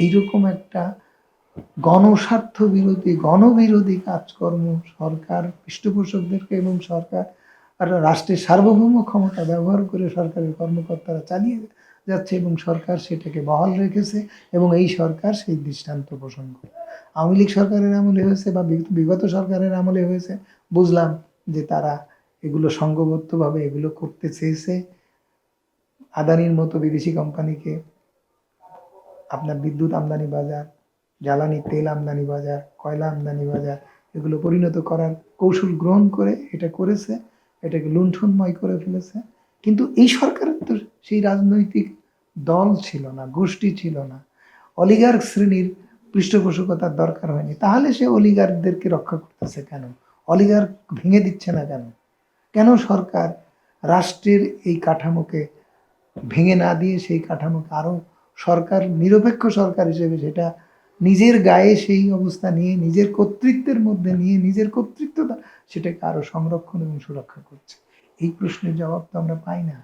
এইরকম একটা গণস্বার্থ বিরোধী গণবিরোধী কাজকর্ম সরকার পৃষ্ঠপোষকদেরকে এবং সরকার আর রাষ্ট্রের সার্বভৌম ক্ষমতা ব্যবহার করে সরকারের কর্মকর্তারা চালিয়ে যাচ্ছে এবং সরকার সেটাকে বহাল রেখেছে এবং এই সরকার সেই দৃষ্টান্ত পোষণ করে। আওয়ামী লীগ সরকারের আমলে হয়েছে বা বিগত সরকারের আমলে হয়েছে, বুঝলাম যে তারা এগুলো সংঘবদ্ধভাবে এগুলো করতে চেয়েছে। আদানির মতো বিদেশি কোম্পানিকে আপনার বিদ্যুৎ আমদানি বাজার, জ্বালানি তেল আমদানি বাজার, কয়লা আমদানি বাজার এগুলো পরিণত করার কৌশল গ্রহণ করে এটা করেছে, এটাকে লুণ্ঠনময় করে ফেলেছে। কিন্তু এই সরকারের তো সেই রাজনৈতিক দল ছিল না, গোষ্ঠী ছিল না, অলিগার্ক শ্রেণীর পৃষ্ঠপোষকতার দরকার হয়নি। তাহলে সে অলিগার্কদেরকে রক্ষা করতেছে কেন? অলিগার্ক ভেঙে দিচ্ছে না কেন? কেন সরকার রাষ্ট্রের এই কাঠামোকে ভেঙে না দিয়ে সেই কাঠামোকে আরো সরকার নিরপেক্ষ সরকার হিসেবে সেটা নিজের গায়ে সেই অবস্থা নিয়ে নিজের কর্তৃত্বের মধ্যে নিয়ে নিজের কর্তৃত্বটা সেটাকে আরো সংরক্ষণ এবং সুরক্ষা করছে? এই প্রশ্নের জবাব তো আমরা পাই না।